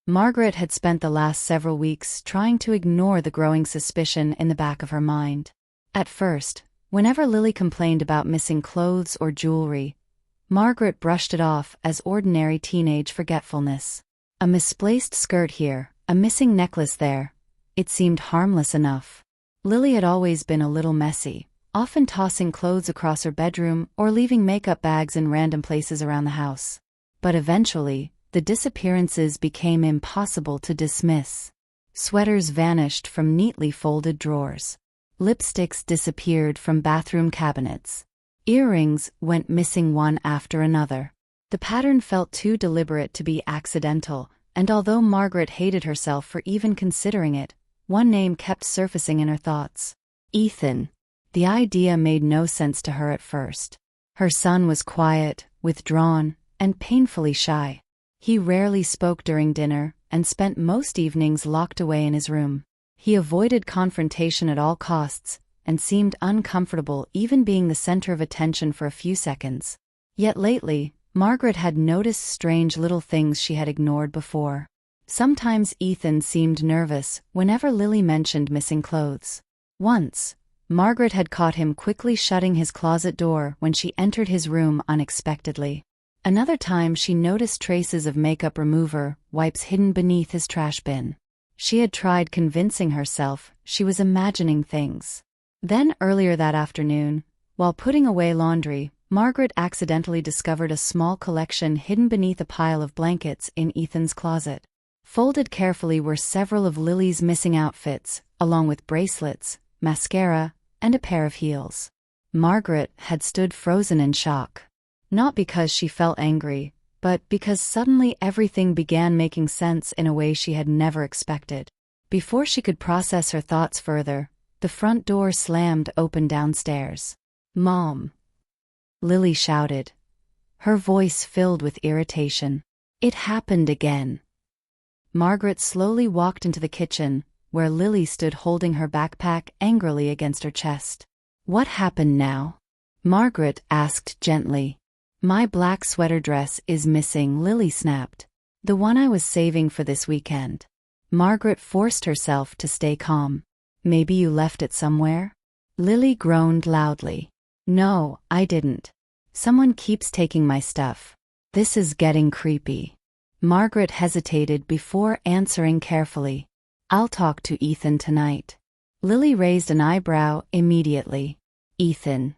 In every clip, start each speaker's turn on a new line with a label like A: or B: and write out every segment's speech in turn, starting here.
A: Margaret had spent the last several weeks trying to ignore the growing suspicion in the back of her mind. At first, whenever Lily complained about missing clothes or jewelry, Margaret brushed it off as ordinary teenage forgetfulness. A misplaced skirt here, a missing necklace there. It seemed harmless enough. Lily had always been a little messy, often tossing clothes across her bedroom or leaving makeup bags in random places around the house. But eventually, the disappearances became impossible to dismiss. Sweaters vanished from neatly folded drawers. Lipsticks disappeared from bathroom cabinets. Earrings went missing one after another. The pattern felt too deliberate to be accidental, and although Margaret hated herself for even considering it, one name kept surfacing in her thoughts. Ethan. The idea made no sense to her at first. Her son was quiet, withdrawn, and painfully shy. He rarely spoke during dinner, and spent most evenings locked away in his room. He avoided confrontation at all costs, and seemed uncomfortable even being the center of attention for a few seconds. Yet lately, Margaret had noticed strange little things she had ignored before. Sometimes Ethan seemed nervous whenever Lily mentioned missing clothes. Once, Margaret had caught him quickly shutting his closet door when she entered his room unexpectedly. Another time she noticed traces of makeup remover wipes hidden beneath his trash bin. She had tried convincing herself she was imagining things. Then earlier that afternoon, while putting away laundry, Margaret accidentally discovered a small collection hidden beneath a pile of blankets in Ethan's closet. Folded carefully were several of Lily's missing outfits, along with bracelets, mascara, and a pair of heels. Margaret had stood frozen in shock. Not because she felt angry, but because suddenly everything began making sense in a way she had never expected. Before she could process her thoughts further, the front door slammed open downstairs. "Mom!" Lily shouted. Her voice filled with irritation. It happened again. Margaret slowly walked into the kitchen, where Lily stood holding her backpack angrily against her chest. "What happened now?" Margaret asked gently. "My black sweater dress is missing," Lily snapped. "The one I was saving for this weekend." Margaret forced herself to stay calm. "Maybe you left it somewhere?" Lily groaned loudly. "No, I didn't. Someone keeps taking my stuff. This is getting creepy." Margaret hesitated before answering carefully. "I'll talk to Ethan tonight." Lily raised an eyebrow immediately. "Ethan?"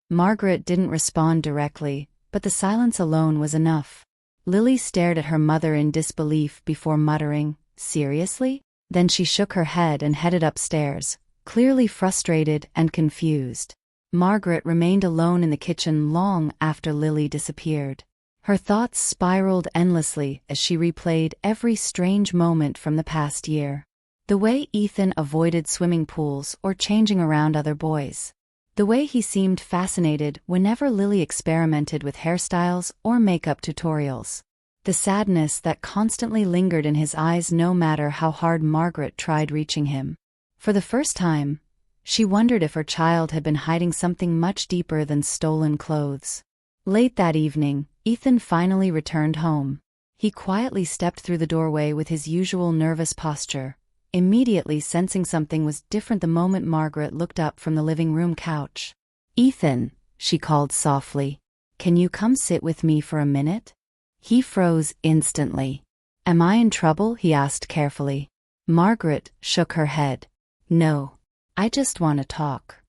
A: Margaret didn't respond directly, but the silence alone was enough. Lily stared at her mother in disbelief before muttering, "Seriously?" Then she shook her head and headed upstairs, clearly frustrated and confused. Margaret remained alone in the kitchen long after Lily disappeared. Her thoughts spiraled endlessly as she replayed every strange moment from the past year. The way Ethan avoided swimming pools or changing around other boys. The way he seemed fascinated whenever Lily experimented with hairstyles or makeup tutorials. The sadness that constantly lingered in his eyes no matter how hard Margaret tried reaching him. For the first time, she wondered if her child had been hiding something much deeper than stolen clothes. Late that evening, Ethan finally returned home. He quietly stepped through the doorway with his usual nervous posture, immediately sensing something was different the moment Margaret looked up from the living room couch. "Ethan," she called softly, "can you come sit with me for a minute?" He froze instantly. "Am I in trouble?" he asked carefully. Margaret shook her head. "No. I just want to talk."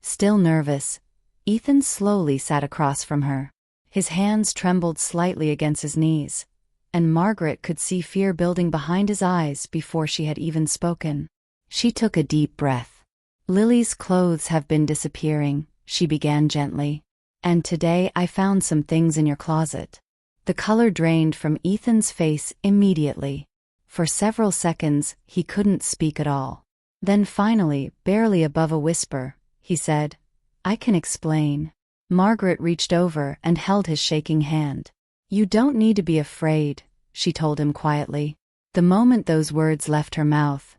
A: Still nervous, Ethan slowly sat across from her. His hands trembled slightly against his knees, and Margaret could see fear building behind his eyes before she had even spoken. She took a deep breath. "Lily's clothes have been disappearing," she began gently. "And today I found some things in your closet." The color drained from Ethan's face immediately. For several seconds, he couldn't speak at all. Then finally, barely above a whisper, he said, "I can explain." Margaret reached over and held his shaking hand. "You don't need to be afraid," she told him quietly. The moment those words left her mouth,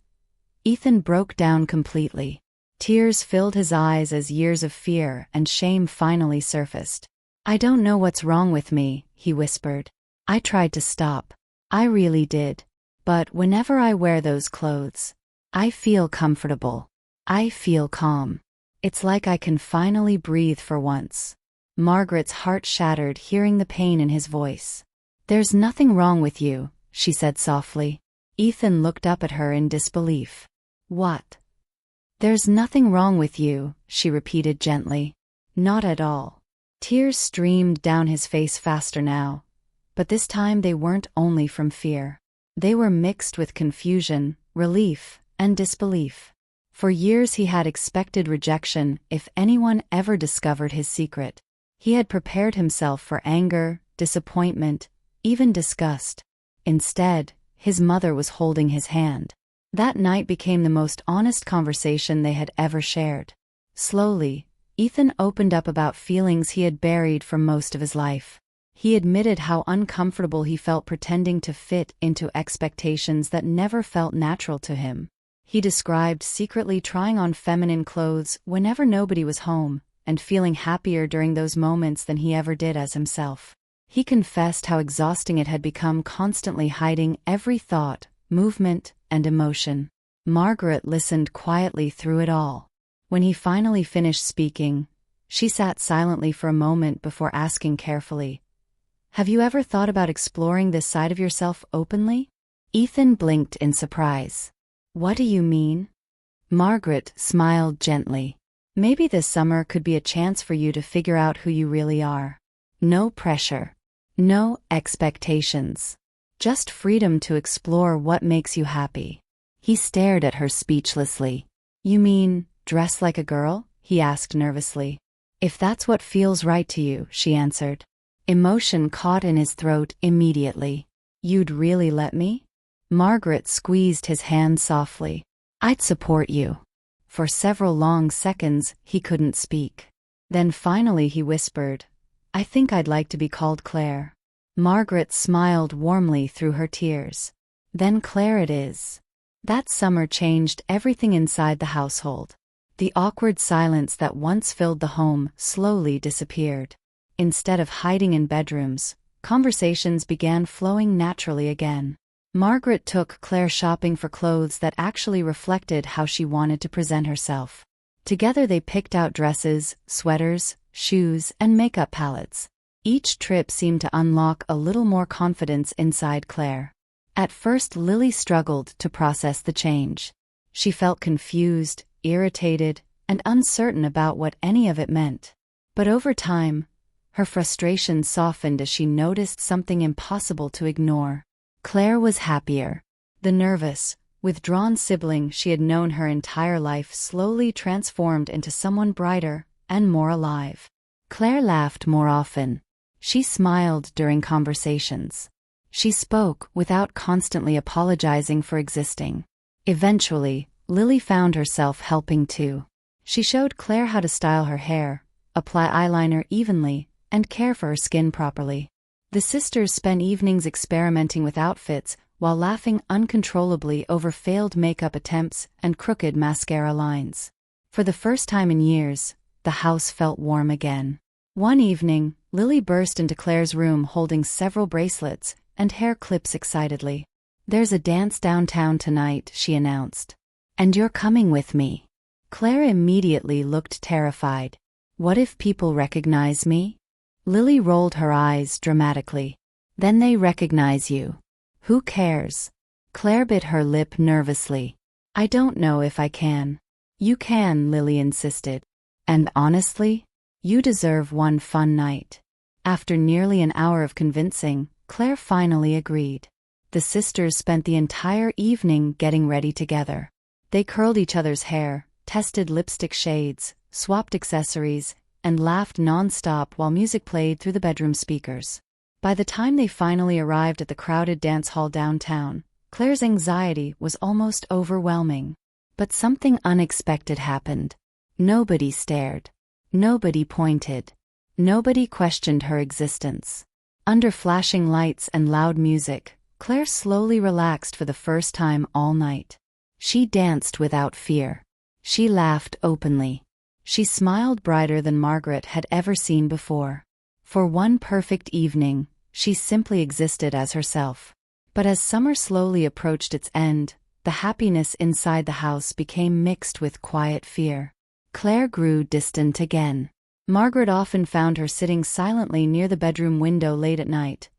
A: Ethan broke down completely. Tears filled his eyes as years of fear and shame finally surfaced. "I don't know what's wrong with me," he whispered. "I tried to stop. I really did. But whenever I wear those clothes, I feel comfortable. I feel calm. It's like I can finally breathe for once. Margaret's heart shattered hearing the pain in his voice. There's nothing wrong with you, she said softly. Ethan looked up at her in disbelief. What? There's nothing wrong with you, she repeated gently. Not at all. Tears streamed down his face faster now. But this time they weren't only from fear. They were mixed with confusion, relief, and disbelief. For years he had expected rejection if anyone ever discovered his secret. He had prepared himself for anger, disappointment, even disgust. Instead, his mother was holding his hand. That night became the most honest conversation they had ever shared. Slowly, Ethan opened up about feelings he had buried for most of his life. He admitted how uncomfortable he felt pretending to fit into expectations that never felt natural to him. He described secretly trying on feminine clothes whenever nobody was home, and feeling happier during those moments than he ever did as himself. He confessed how exhausting it had become constantly hiding every thought, movement, and emotion. Margaret listened quietly through it all. When he finally finished speaking, she sat silently for a moment before asking carefully, "Have you ever thought about exploring this side of yourself openly?" Ethan blinked in surprise. "What do you mean?" Margaret smiled gently. "Maybe this summer could be a chance for you to figure out who you really are. No pressure. No expectations. Just freedom to explore what makes you happy." He stared at her speechlessly. "You mean, dress like a girl?" he asked nervously. "If that's what feels right to you," she answered. Emotion caught in his throat immediately. "You'd really let me?" Margaret squeezed his hand softly. "I'd support you." For several long seconds, he couldn't speak. Then finally he whispered, "I think I'd like to be called Claire." Margaret smiled warmly through her tears. "Then Claire it is." That summer changed everything inside the household. The awkward silence that once filled the home slowly disappeared. Instead of hiding in bedrooms, conversations began flowing naturally again. Margaret took Claire shopping for clothes that actually reflected how she wanted to present herself. Together they picked out dresses, sweaters, shoes, and makeup palettes. Each trip seemed to unlock a little more confidence inside Claire. At first Lily struggled to process the change. She felt confused, irritated, and uncertain about what any of it meant. But over time, her frustration softened as she noticed something impossible to ignore. Claire was happier. The nervous, withdrawn sibling she had known her entire life slowly transformed into someone brighter and more alive. Claire laughed more often. She smiled during conversations. She spoke without constantly apologizing for existing. Eventually, Lily found herself helping too. She showed Claire how to style her hair, apply eyeliner evenly, and care for her skin properly. The sisters spent evenings experimenting with outfits while laughing uncontrollably over failed makeup attempts and crooked mascara lines. For the first time in years, the house felt warm again. One evening, Lily burst into Claire's room holding several bracelets and hair clips excitedly. "There's a dance downtown tonight," she announced. "And you're coming with me." Claire immediately looked terrified. "What if people recognize me?" Lily rolled her eyes dramatically. "Then they recognize you. Who cares?" Claire bit her lip nervously. "I don't know if I can." "You can," Lily insisted. "And honestly, you deserve one fun night." After nearly an hour of convincing, Claire finally agreed. The sisters spent the entire evening getting ready together. They curled each other's hair, tested lipstick shades, swapped accessories, and laughed non-stop while music played through the bedroom speakers. By the time they finally arrived at the crowded dance hall downtown, Claire's anxiety was almost overwhelming. But something unexpected happened. Nobody stared. Nobody pointed. Nobody questioned her existence. Under flashing lights and loud music, Claire slowly relaxed for the first time all night. She danced without fear. She laughed openly. She smiled brighter than Margaret had ever seen before. For one perfect evening, she simply existed as herself. But as summer slowly approached its end, the happiness inside the house became mixed with quiet fear. Claire grew distant again. Margaret often found her sitting silently near the bedroom window late at night,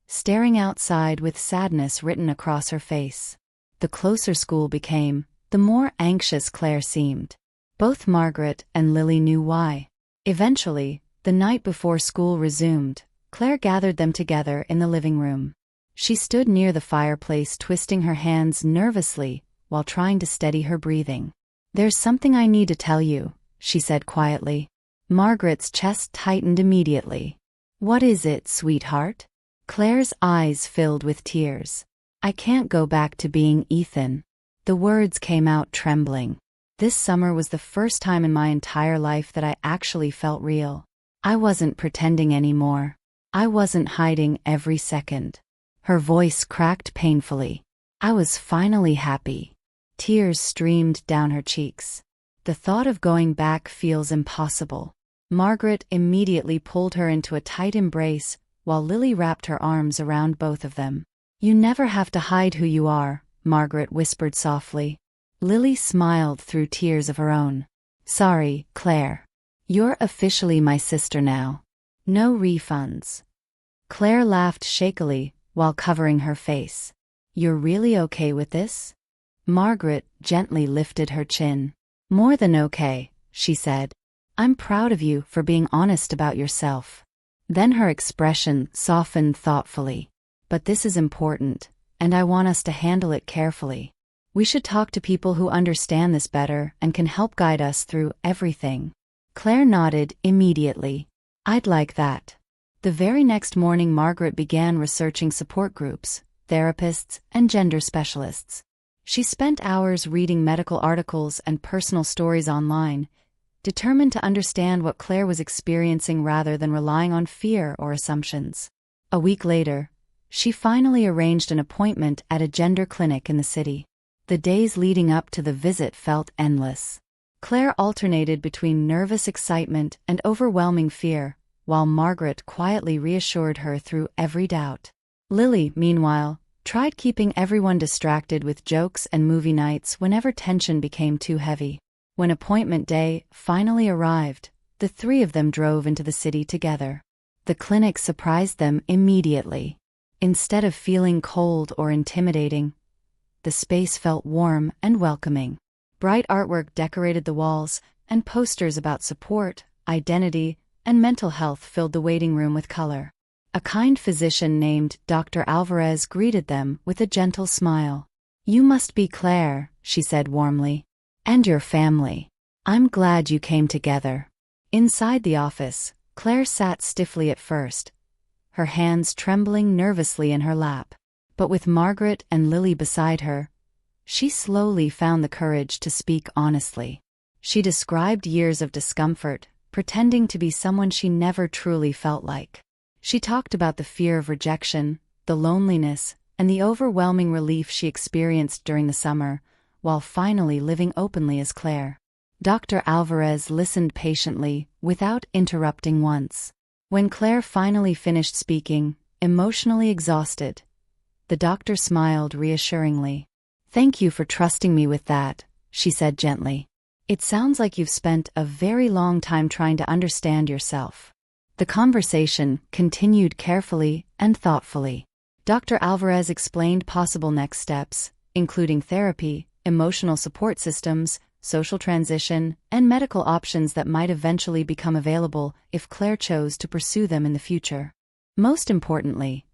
A: staring outside with sadness written across her face. The closer school became, the more anxious Claire seemed. Both Margaret and Lily knew why. Eventually, the night before school resumed, Claire gathered them together in the living room. She stood near the fireplace, twisting her hands nervously while trying to steady her breathing. "There's something I need to tell you," she said quietly. Margaret's chest tightened immediately. "What is it, sweetheart?" Claire's eyes filled with tears. "I can't go back to being Ethan." The words came out trembling. This summer was the first time in my entire life that I actually felt real. I wasn't pretending anymore. I wasn't hiding every second. Her voice cracked painfully. I was finally happy. Tears streamed down her cheeks. "The thought of going back feels impossible." Margaret immediately pulled her into a tight embrace, while Lily wrapped her arms around both of them. "You never have to hide who you are," Margaret whispered softly. Lily smiled through tears of her own. "Sorry, Claire. You're officially my sister now. No refunds." Claire laughed shakily while covering her face. "You're really okay with this?" Margaret gently lifted her chin. "More than okay," she said. "I'm proud of you for being honest about yourself." Then her expression softened thoughtfully. "But this is important, and I want us to handle it carefully. We should talk to people who understand this better and can help guide us through everything." Claire nodded immediately. "I'd like that." The very next morning, Margaret began researching support groups, therapists, and gender specialists. She spent hours reading medical articles and personal stories online, determined to understand what Claire was experiencing rather than relying on fear or assumptions. A week later, she finally arranged an appointment at a gender clinic in the city. The days leading up to the visit felt endless. Claire alternated between nervous excitement and overwhelming fear, while Margaret quietly reassured her through every doubt. Lily, meanwhile, tried keeping everyone distracted with jokes and movie nights whenever tension became too heavy. When appointment day finally arrived, the three of them drove into the city together. The clinic surprised them immediately. Instead of feeling cold or intimidating, the space felt warm and welcoming. Bright artwork decorated the walls, and posters about support, identity, and mental health filled the waiting room with color. A kind physician named Dr. Alvarez greeted them with a gentle smile. "You must be Claire," she said warmly. "And your family. I'm glad you came together." Inside the office, Claire sat stiffly at first, her hands trembling nervously in her lap. But with Margaret and Lily beside her, she slowly found the courage to speak honestly. She described years of discomfort, pretending to be someone she never truly felt like. She talked about the fear of rejection, the loneliness, and the overwhelming relief she experienced during the summer, while finally living openly as Claire. Dr. Alvarez listened patiently, without interrupting once. When Claire finally finished speaking, emotionally exhausted, the doctor smiled reassuringly. "Thank you for trusting me with that," she said gently. "It sounds like you've spent a very long time trying to understand yourself." The conversation continued carefully and thoughtfully. Dr. Alvarez explained possible next steps, including therapy, emotional support systems, social transition, and medical options that might eventually become available if Claire chose to pursue them in the future. Most importantly,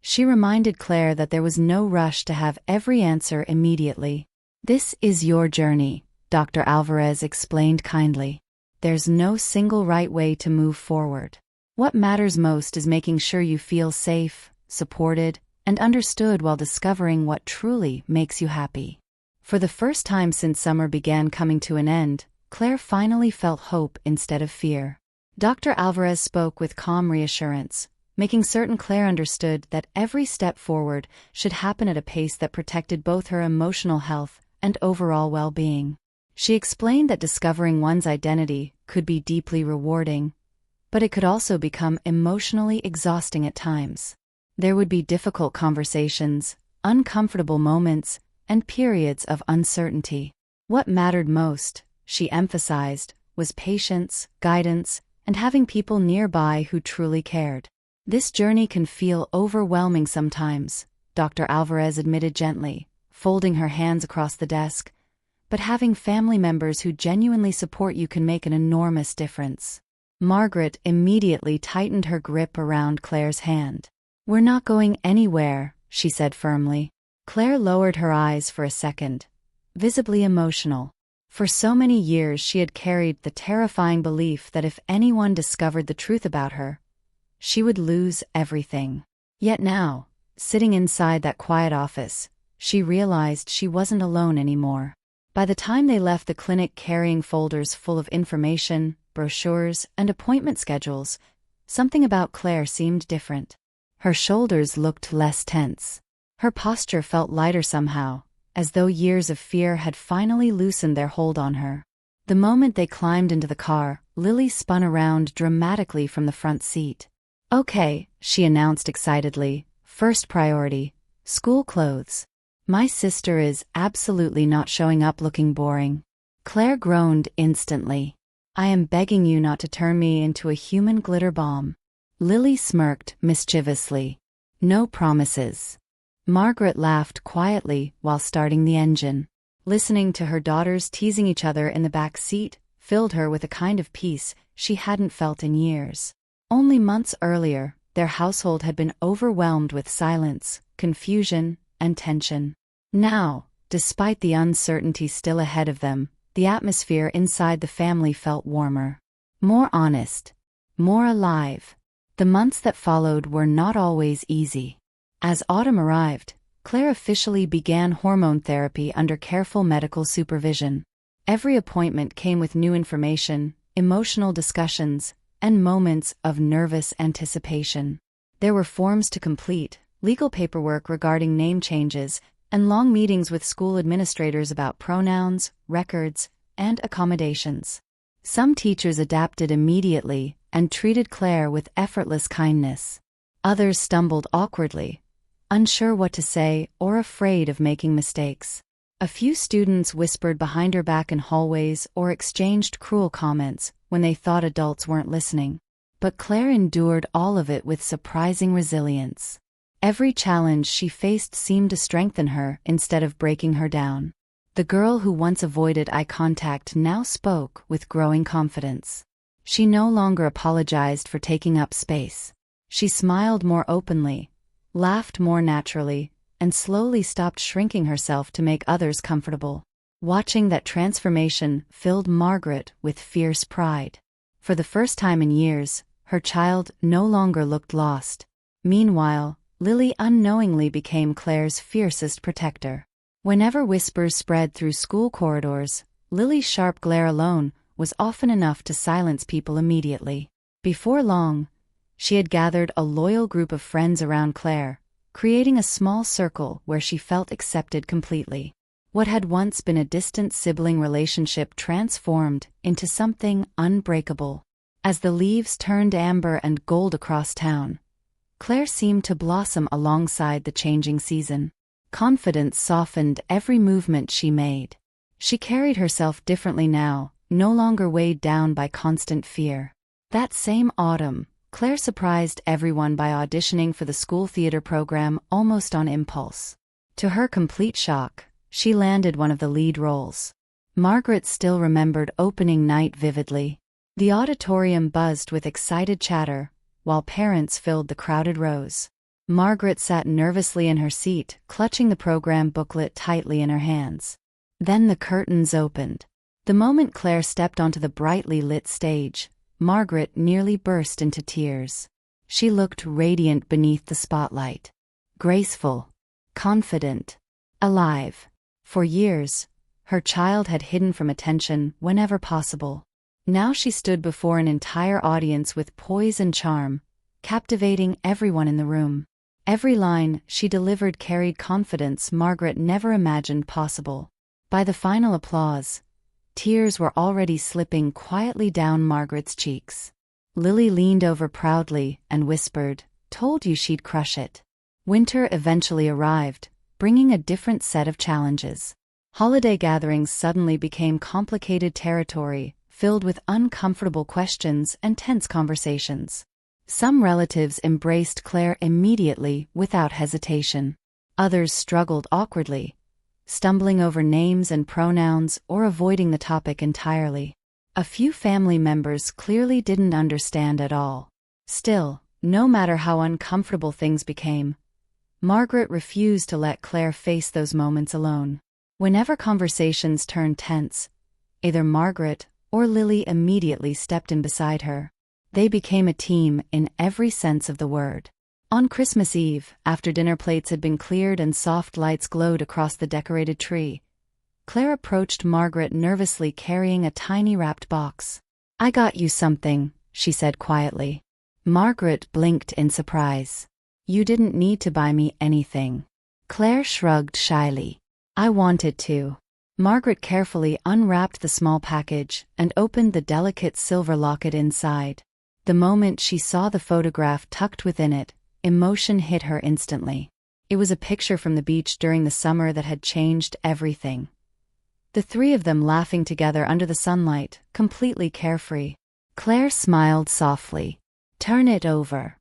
A: she reminded Claire that there was no rush to have every answer immediately. "This is your journey," Dr. Alvarez explained kindly. "There's no single right way to move forward. What matters most is making sure you feel safe, supported, and understood while discovering what truly makes you happy." For the first time since summer began coming to an end, Claire finally felt hope instead of fear. Dr. Alvarez spoke with calm reassurance, making certain Claire understood that every step forward should happen at a pace that protected both her emotional health and overall well-being. She explained that discovering one's identity could be deeply rewarding, but it could also become emotionally exhausting at times. There would be difficult conversations, uncomfortable moments, and periods of uncertainty. What mattered most, she emphasized, was patience, guidance, and having people nearby who truly cared. "This journey can feel overwhelming sometimes," Dr. Alvarez admitted gently, folding her hands across the desk, "but having family members who genuinely support you can make an enormous difference." Margaret immediately tightened her grip around Claire's hand. "We're not going anywhere," she said firmly. Claire lowered her eyes for a second, visibly emotional. For so many years she had carried the terrifying belief that if anyone discovered the truth about her, she would lose everything. Yet now, sitting inside that quiet office, she realized she wasn't alone anymore. By the time they left the clinic carrying folders full of information, brochures, and appointment schedules, something about Claire seemed different. Her shoulders looked less tense. Her posture felt lighter somehow, as though years of fear had finally loosened their hold on her. The moment they climbed into the car, Lily spun around dramatically from the front seat. "Okay," she announced excitedly, "first priority, school clothes. My sister is absolutely not showing up looking boring." Claire groaned instantly. "I am begging you not to turn me into a human glitter bomb." Lily smirked mischievously. "No promises." Margaret laughed quietly while starting the engine. Listening to her daughters teasing each other in the back seat filled her with a kind of peace she hadn't felt in years. Only months earlier, their household had been overwhelmed with silence, confusion, and tension. Now, despite the uncertainty still ahead of them, the atmosphere inside the family felt warmer. More honest. More alive. The months that followed were not always easy. As autumn arrived, Claire officially began hormone therapy under careful medical supervision. Every appointment came with new information, emotional discussions, and moments of nervous anticipation. There were forms to complete, legal paperwork regarding name changes, and long meetings with school administrators about pronouns, records, and accommodations. Some teachers adapted immediately and treated Claire with effortless kindness. Others stumbled awkwardly, unsure what to say or afraid of making mistakes. A few students whispered behind her back in hallways or exchanged cruel comments when they thought adults weren't listening. But Claire endured all of it with surprising resilience. Every challenge she faced seemed to strengthen her instead of breaking her down. The girl who once avoided eye contact now spoke with growing confidence. She no longer apologized for taking up space. She smiled more openly, laughed more naturally, and slowly stopped shrinking herself to make others comfortable. Watching that transformation filled Margaret with fierce pride. For the first time in years, her child no longer looked lost. Meanwhile, Lily unknowingly became Claire's fiercest protector. Whenever whispers spread through school corridors, Lily's sharp glare alone was often enough to silence people immediately. Before long, she had gathered a loyal group of friends around Claire, creating a small circle where she felt accepted completely. What had once been a distant sibling relationship transformed into something unbreakable. As the leaves turned amber and gold across town, Claire seemed to blossom alongside the changing season. Confidence softened every movement she made. She carried herself differently now, no longer weighed down by constant fear. That same autumn, Claire surprised everyone by auditioning for the school theater program almost on impulse. To her complete shock, she landed one of the lead roles. Margaret still remembered opening night vividly. The auditorium buzzed with excited chatter, while parents filled the crowded rows. Margaret sat nervously in her seat, clutching the program booklet tightly in her hands. Then the curtains opened. The moment Claire stepped onto the brightly lit stage, Margaret nearly burst into tears. She looked radiant beneath the spotlight. Graceful, confident, alive. For years, her child had hidden from attention whenever possible. Now she stood before an entire audience with poise and charm, captivating everyone in the room. Every line she delivered carried confidence Margaret never imagined possible. By the final applause, tears were already slipping quietly down Margaret's cheeks. Lily leaned over proudly and whispered, "Told you she'd crush it." Winter eventually arrived, bringing a different set of challenges. Holiday gatherings suddenly became complicated territory, filled with uncomfortable questions and tense conversations. Some relatives embraced Claire immediately without hesitation. Others struggled awkwardly, stumbling over names and pronouns or avoiding the topic entirely. A few family members clearly didn't understand at all. Still, no matter how uncomfortable things became, Margaret refused to let Claire face those moments alone. Whenever conversations turned tense, either Margaret or Lily immediately stepped in beside her. They became a team in every sense of the word. On Christmas Eve, after dinner plates had been cleared and soft lights glowed across the decorated tree, Claire approached Margaret nervously carrying a tiny wrapped box. "I got you something," she said quietly. Margaret blinked in surprise. "You didn't need to buy me anything." Claire shrugged shyly. "I wanted to." Margaret carefully unwrapped the small package and opened the delicate silver locket inside. The moment she saw the photograph tucked within it, emotion hit her instantly. It was a picture from the beach during the summer that had changed everything. The three of them laughing together under the sunlight, completely carefree. Claire smiled softly. "Turn it over,"